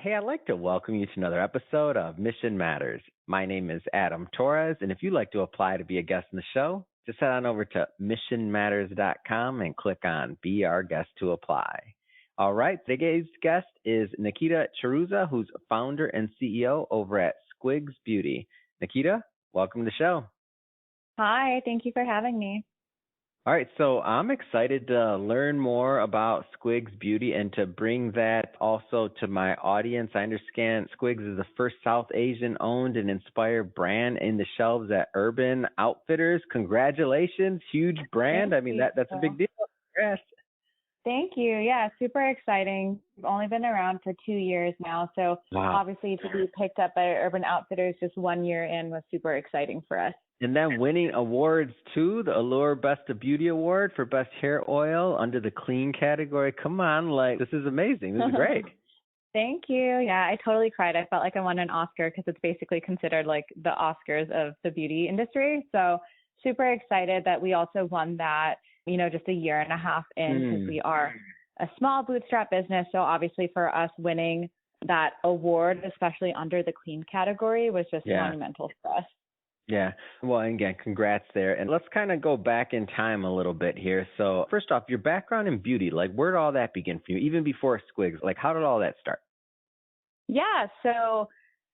Hey, I'd like to welcome you to another episode of Mission Matters. My name is Adam Torres, and if you'd like to apply to be a guest in the show, just head on over to missionmatters.com and click on Be Our Guest to apply. All right, today's guest is Nikita Chiruza, who's founder and CEO over at Squigs Beauty. Nikita, welcome to the show. Hi, thank you for having me. All right, so I'm excited to learn more about Squigs Beauty and to bring that also to my audience. I understand Squigs is the first South Asian owned and inspired brand in the shelves at Urban Outfitters. Congratulations, huge brand. Thank you. That's a big deal. Yes. Thank you. Yeah, super exciting. We've only been around for 2 years now, so Obviously to be picked up by Urban Outfitters just 1 year in was super exciting for us. And then winning awards too, the Allure Best of Beauty Award for Best Hair Oil under the clean category. Come on, this is amazing. This is great. Thank you. Yeah, I totally cried. I felt like I won an Oscar because it's basically considered like the Oscars of the beauty industry. So super excited that we also won that, just a year and a half in because we are a small bootstrap business. So obviously for us winning that award, especially under the clean category, was just monumental for us. Yeah. Well, again, congrats there. And let's kind of go back in time a little bit here. So first off, your background in beauty, where did all that begin for you? Even before Squigs, how did all that start? Yeah. So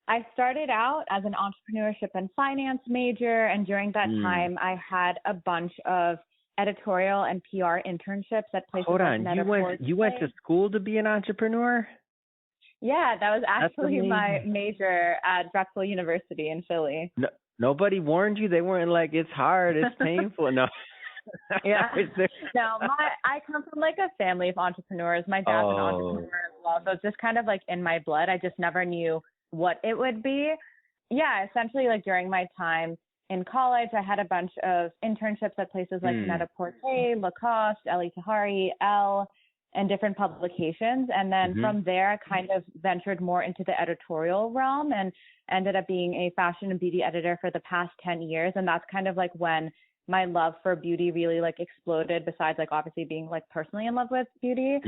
I started out as an entrepreneurship and finance major. And during that time, I had a bunch of editorial and PR internships at places like Net-a-Porter. You went to school to be an entrepreneur? Yeah, that was actually my major at Drexel University in Philly. No. Nobody warned you? They weren't like, it's hard, it's painful. No. Yeah. No, I come from a family of entrepreneurs. My dad's an entrepreneur as well. So it's just kind of in my blood. I just never knew what it would be. Yeah, essentially during my time in college, I had a bunch of internships at places like Net-a-Porter, Lacoste, Eli Tahari, Elle, and different publications. And then from there, I kind of ventured more into the editorial realm and ended up being a fashion and beauty editor for the past 10 years. And that's kind of when my love for beauty really exploded, besides obviously being personally in love with beauty.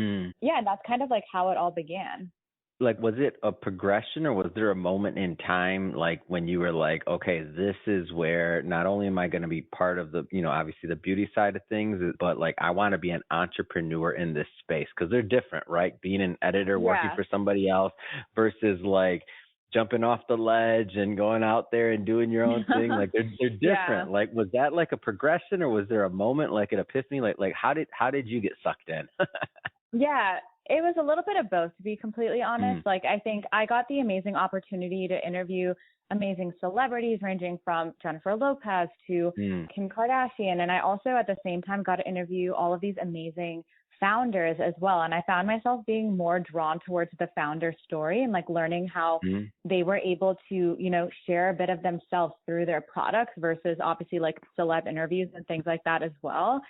Yeah, and that's kind of how it all began. Was it a progression, or was there a moment in time when you were okay, this is where not only am I going to be part of the, obviously the beauty side of things, but I want to be an entrepreneur in this space? Because they're different, right? Being an editor, working for somebody else versus jumping off the ledge and going out there and doing your own thing. They're different. Yeah. Was that a progression, or was there a moment an epiphany? How did you get sucked in? Yeah, it was a little bit of both, to be completely honest. I think I got the amazing opportunity to interview amazing celebrities ranging from Jennifer Lopez to Kim Kardashian. And I also at the same time got to interview all of these amazing founders as well. And I found myself being more drawn towards the founder story and learning how they were able to, share a bit of themselves through their products versus obviously celeb interviews and things like that as well.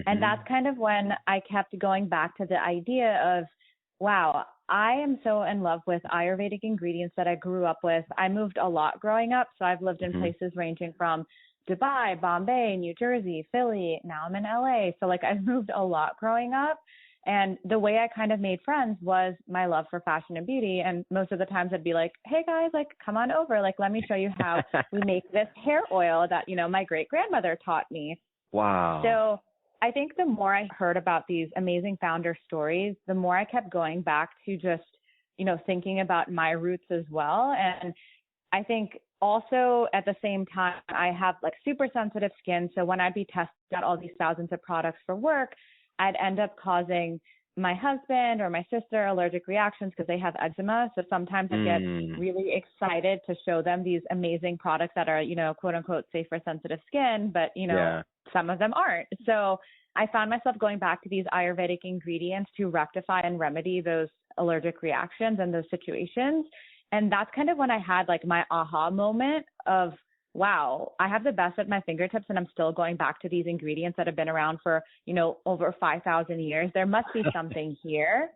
And that's kind of when I kept going back to the idea of, wow, I am so in love with Ayurvedic ingredients that I grew up with. I moved a lot growing up. So I've lived in places ranging from Dubai, Bombay, New Jersey, Philly. Now I'm in LA. So I've moved a lot growing up. And the way I kind of made friends was my love for fashion and beauty. And most of the times I'd be like, hey guys, come on over. Let me show you how we make this hair oil that, my great grandmother taught me. Wow. So I think the more I heard about these amazing founder stories, the more I kept going back to just, thinking about my roots as well. And I think also at the same time, I have super sensitive skin. So when I'd be testing out all these thousands of products for work, I'd end up causing my husband or my sister allergic reactions because they have eczema. So sometimes I get really excited to show them these amazing products that are, quote unquote, safe for sensitive skin, but, some of them aren't. So I found myself going back to these Ayurvedic ingredients to rectify and remedy those allergic reactions and those situations. And that's kind of when I had my aha moment of, wow, I have the best at my fingertips and I'm still going back to these ingredients that have been around for, over 5,000 years. There must be something here.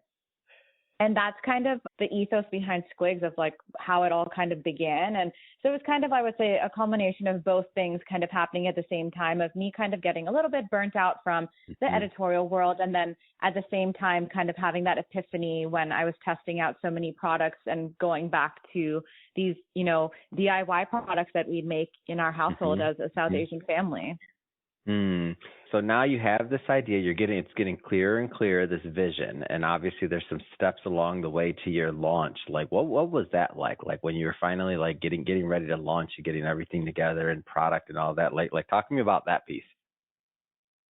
And that's kind of the ethos behind Squigs of like how it all kind of began. And so it was kind of, I would say, a culmination of both things kind of happening at the same time, of me kind of getting a little bit burnt out from the editorial world. And then at the same time, kind of having that epiphany when I was testing out so many products and going back to these, you know, DIY products that we'd make in our household as a South Asian family. So now you have this idea, it's getting clearer and clearer, this vision, and obviously there's some steps along the way to your launch. Like what was that like when you were finally like getting ready to launch and getting everything together and product and all that? Like talk to me about that piece.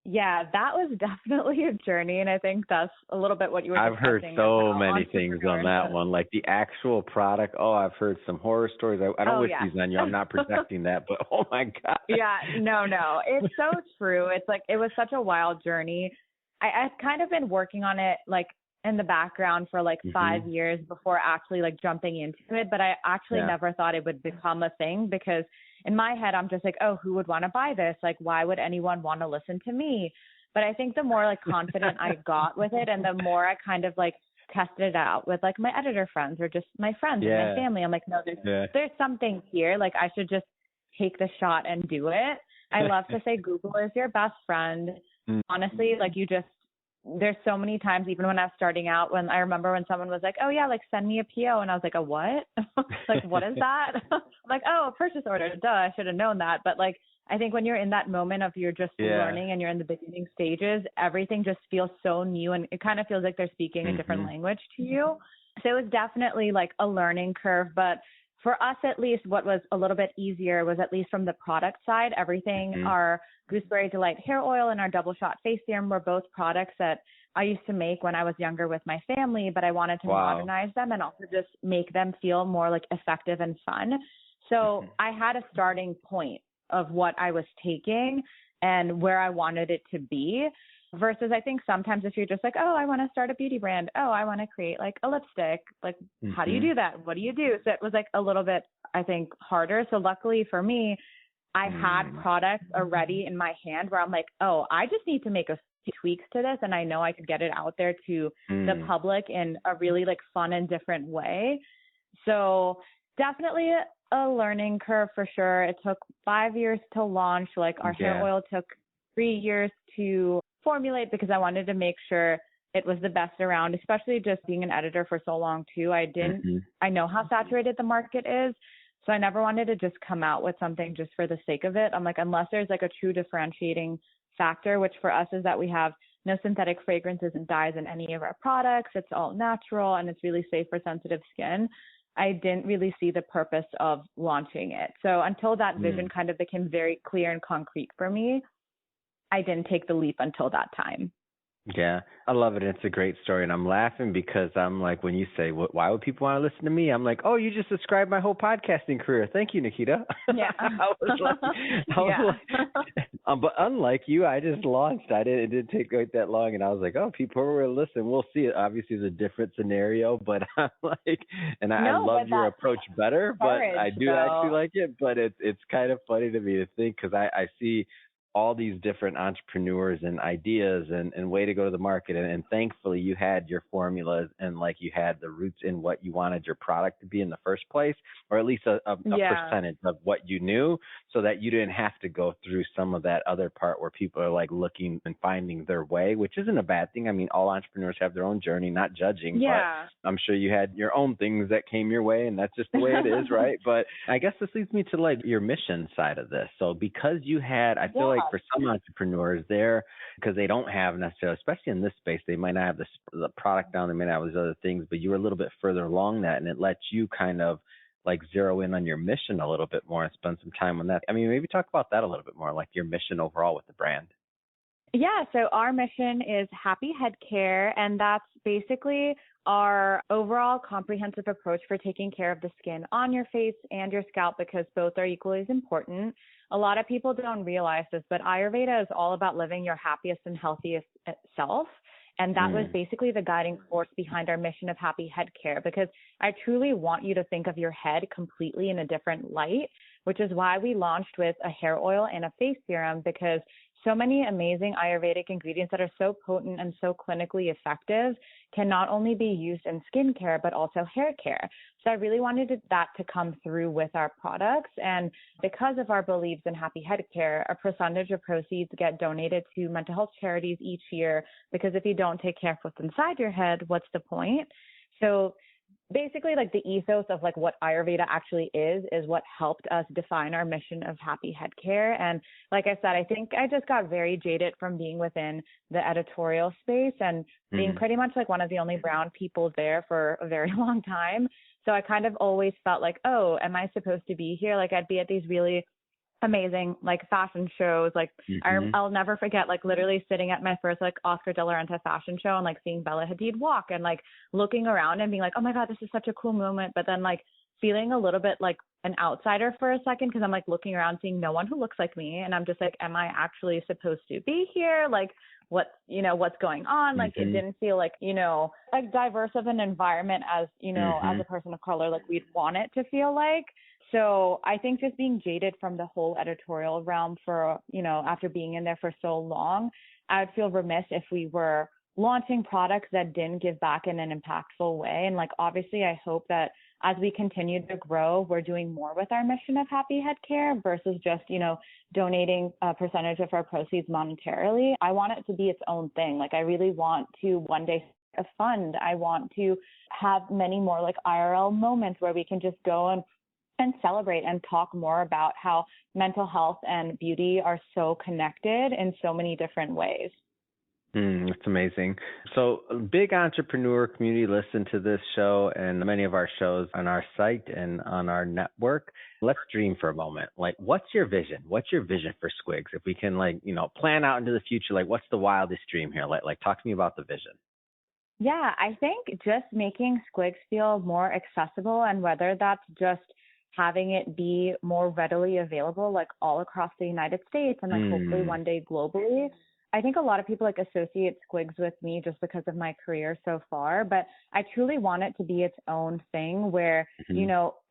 Yeah, that was definitely a journey, and I think that's a little bit what you were I've heard so many things on that one, like the actual product. Oh, I've heard some horror stories. I don't wish these on you. I'm not projecting that, but oh my God. Yeah, no. It's so true. It's like, it was such a wild journey. I've kind of been working on it like in the background for like 5 years before actually like jumping into it. But I actually never thought it would become a thing, because in my head, I'm just like, oh, who would want to buy this? Like, why would anyone want to listen to me? But I think the more like confident I got with it, and the more I kind of like tested it out with like my editor friends or just my friends and my family, I'm like, no, there's something here. Like, I should just take the shot and do it. I love to say Google is your best friend. Honestly, like there's so many times, even when I was starting out, when I remember when someone was like, oh yeah, like send me a PO. And I was like, a what? Like, what is that? I'm like, oh, a purchase order. Duh, I should have known that. But like, I think when you're in that moment of you're just learning and you're in the beginning stages, everything just feels so new, and it kind of feels like they're speaking a different language to you. So it was definitely like a learning curve. But for us, at least, what was a little bit easier was, at least from the product side, everything, our Gooseberry Delight hair oil and our double shot face serum were both products that I used to make when I was younger with my family, but I wanted to modernize them and also just make them feel more like effective and fun. So I had a starting point of what I was taking and where I wanted it to be. Versus, I think sometimes if you're just like, oh, I want to start a beauty brand. Oh, I want to create like a lipstick. Like, how do you do that? What do you do? So it was like a little bit, I think, harder. So luckily for me, I had products already in my hand where I'm like, oh, I just need to make a few tweaks to this, and I know I could get it out there to the public in a really like fun and different way. So definitely a learning curve for sure. It took 5 years to launch. Like, our hair oil took 3 years to formulate, because I wanted to make sure it was the best around, especially just being an editor for so long too. I know how saturated the market is. So I never wanted to just come out with something just for the sake of it. I'm like, unless there's like a true differentiating factor, which for us is that we have no synthetic fragrances and dyes in any of our products. It's all natural and it's really safe for sensitive skin. I didn't really see the purpose of launching it. So until that vision kind of became very clear and concrete for me, I didn't take the leap until that time. Yeah, I love it. It's a great story. And I'm laughing because I'm like, when you say, why would people want to listen to me? I'm like, oh, you just described my whole podcasting career. Thank you, Nikita. Yeah. I was like, but unlike you, I just launched. It didn't take quite that long. And I was like, oh, people will listen. We'll see. It obviously is a different scenario, but I'm like, and I love your approach better, but I do actually like it. But it's kind of funny to me to think, because I see all these different entrepreneurs and ideas and way to go to the market. And thankfully you had your formulas and like you had the roots in what you wanted your product to be in the first place, or at least a percentage of what you knew, so that you didn't have to go through some of that other part where people are like looking and finding their way, which isn't a bad thing. I mean, all entrepreneurs have their own journey, not judging, but I'm sure you had your own things that came your way, and that's just the way it is, right? But I guess this leads me to like your mission side of this. So because you had, I feel like for some entrepreneurs there, because they don't have necessarily, especially in this space, they might not have the product down, they may not have these other things, but you were a little bit further along that, and it lets you kind of like zero in on your mission a little bit more and spend some time on that. I mean, maybe talk about that a little bit more, like your mission overall with the brand. Yeah, so our mission is Happy Headcare, and that's basically our overall comprehensive approach for taking care of the skin on your face and your scalp, because both are equally as important. A lot of people don't realize this, but Ayurveda is all about living your happiest and healthiest self. And that was basically the guiding force behind our mission of Happy Head Care, because I truly want you to think of your head completely in a different light, which is why we launched with a hair oil and a face serum, because so many amazing Ayurvedic ingredients that are so potent and so clinically effective can not only be used in skincare, but also hair care. So I really wanted that to come through with our products. And because of our beliefs in happy head care, a percentage of proceeds get donated to mental health charities each year, because if you don't take care of what's inside your head, what's the point? So basically, like, the ethos of like what Ayurveda actually is what helped us define our mission of happy head care. And like I said, I think I just got very jaded from being within the editorial space and being pretty much like one of the only brown people there for a very long time. So I kind of always felt like, oh, am I supposed to be here? Like, I'd be at these really amazing like fashion shows. Like I'll never forget like literally sitting at my first like Oscar de la Renta fashion show and like seeing Bella Hadid walk and like looking around and being like, oh my God, this is such a cool moment. But then like feeling a little bit like an outsider for a second, because I'm like looking around seeing no one who looks like me. And I'm just like, am I actually supposed to be here? Like what's going on? Like it didn't feel like, like diverse of an environment as, as a person of color, like we'd want it to feel like. So I think just being jaded from the whole editorial realm for, after being in there for so long, I would feel remiss if we were launching products that didn't give back in an impactful way. And like, obviously, I hope that as we continue to grow, we're doing more with our mission of happy head care versus just, donating a percentage of our proceeds monetarily. I want it to be its own thing. Like, I really want to one day a fund. I want to have many more like IRL moments where we can just go and celebrate and talk more about how mental health and beauty are so connected in so many different ways. That's amazing. So big entrepreneur community listen to this show and many of our shows on our site and on our network. Let's dream for a moment. Like, what's your vision? What's your vision for Squigs? If we can plan out into the future, like what's the wildest dream here? Like talk to me about the vision. Yeah, I think just making Squigs feel more accessible, and whether that's just having it be more readily available, like all across the United States and like hopefully one day globally. I think a lot of people like associate Squigs with me just because of my career so far, but I truly want it to be its own thing where,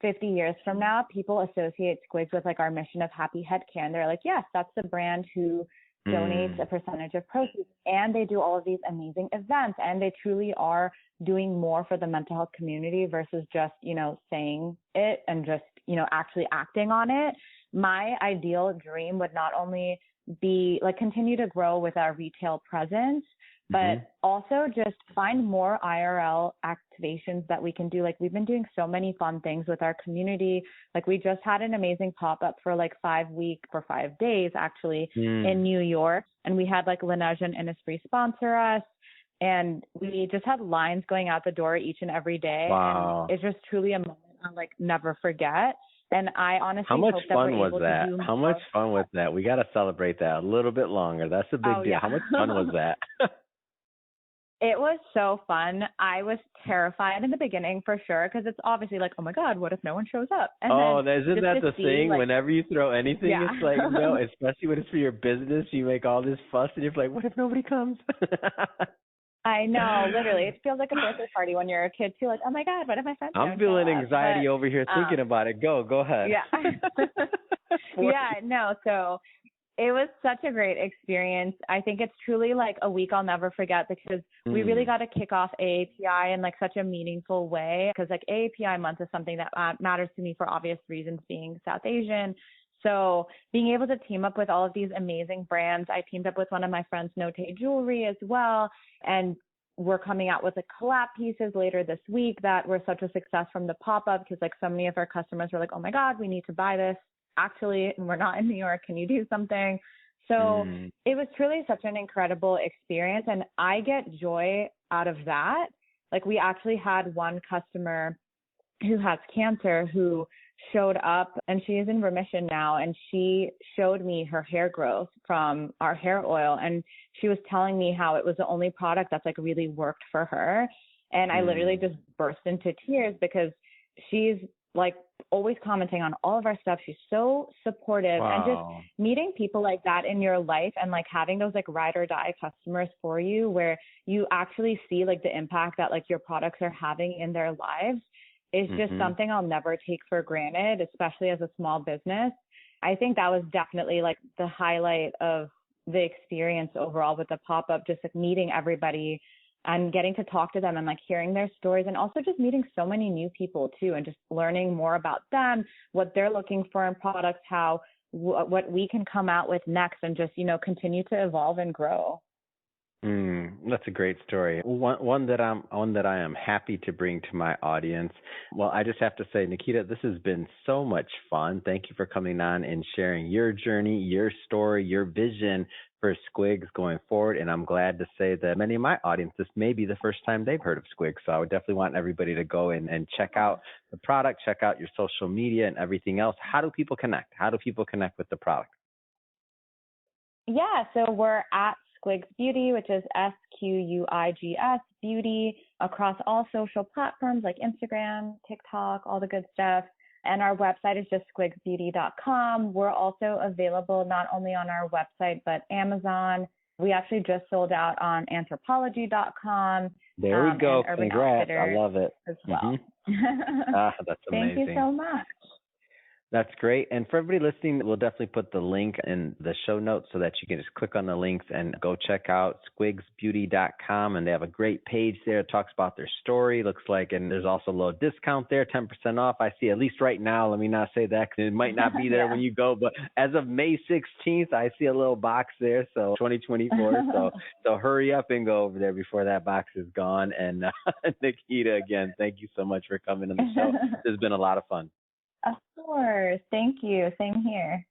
50 years from now, people associate Squigs with like our mission of happy head care. And they're like, yes, that's the brand who donates a percentage of proceeds, and they do all of these amazing events, and they truly are doing more for the mental health community versus just, saying it and just, actually acting on it. My ideal dream would not only be like continue to grow with our retail presence, but also just find more IRL activations that we can do. Like, we've been doing so many fun things with our community. Like, we just had an amazing pop-up for like 5 days actually in New York. And we had like Laneige and Innisfree sponsor us. And we just had lines going out the door each and every day. Wow. And it's just truly a moment I'll like never forget. And I honestly How much hope that fun we're was able that? to do How much fun was that? We got to celebrate that a little bit longer. That's a big deal. Yeah. How much fun was that? It was so fun. I was terrified in the beginning for sure, because it's obviously like, oh my God, what if no one shows up? And isn't that the thing? Like, whenever you throw anything, yeah. It's like, especially when it's for your business, you make all this fuss and you're like, what if nobody comes? I know, literally. It feels like a birthday party when you're a kid too. Like, oh my God, what if my friends don't I'm feeling show up? anxiety over here thinking about it. Go ahead. Yeah. Yeah, no. So it was such a great experience. I think it's truly like a week I'll never forget, because we really got to kick off AAPI in like such a meaningful way, because like AAPI month is something that matters to me for obvious reasons, being South Asian. So being able to team up with all of these amazing brands, I teamed up with one of my friends, Note Jewelry, as well. And we're coming out with like collab pieces later this week that were such a success from the pop-up, because like so many of our customers were like, oh my God, we need to buy this. Actually, we're not in New York. Can you do something? So it was truly such an incredible experience. And I get joy out of that. Like, we actually had one customer who has cancer who showed up, and she is in remission now. And she showed me her hair growth from our hair oil. And she was telling me how it was the only product that's like really worked for her. And I literally just burst into tears, because she's like always commenting on all of our stuff. She's so supportive. Wow. And just meeting people like that in your life, and like having those like ride or die customers for you, where you actually see like the impact that like your products are having in their lives, is just something I'll never take for granted, especially as a small business. I think that was definitely like the highlight of the experience overall with the pop-up, just like meeting everybody and getting to talk to them and like hearing their stories, and also just meeting so many new people too, and just learning more about them, what they're looking for in products, how what we can come out with next, and just, you know, continue to evolve and grow. That's a great story. One that I am happy to bring to my audience. Well, I just have to say, Nikita, this has been so much fun. Thank you for coming on and sharing your journey, your story, your vision for Squigs going forward. And I'm glad to say that many of my audience, this may be the first time they've heard of Squigs. So I would definitely want everybody to go in and check out the product, check out your social media and everything else. How do people connect? How do people connect with the product? Yeah, so we're at Squigs Beauty, which is Squigs Beauty, across all social platforms like Instagram, TikTok, all the good stuff. And our website is just squigsbeauty.com. We're also available not only on our website, but Amazon. We actually just sold out on anthropology.com. There we go. Urban Congrats. Outfitters I love it. as well. That's amazing. Thank you so much. That's great. And for everybody listening, we'll definitely put the link in the show notes so that you can just click on the links and go check out squigsbeauty.com. And they have a great page there. It talks about their story, looks like, and there's also a little discount there, 10% off. I see, at least right now. Let me not say that because it might not be there when you go. But as of May 16th, I see a little box there. So 2024. So hurry up and go over there before that box is gone. And Nikita, again, thank you so much for coming on the show. This has been a lot of fun. Of course. Thank you. Same here.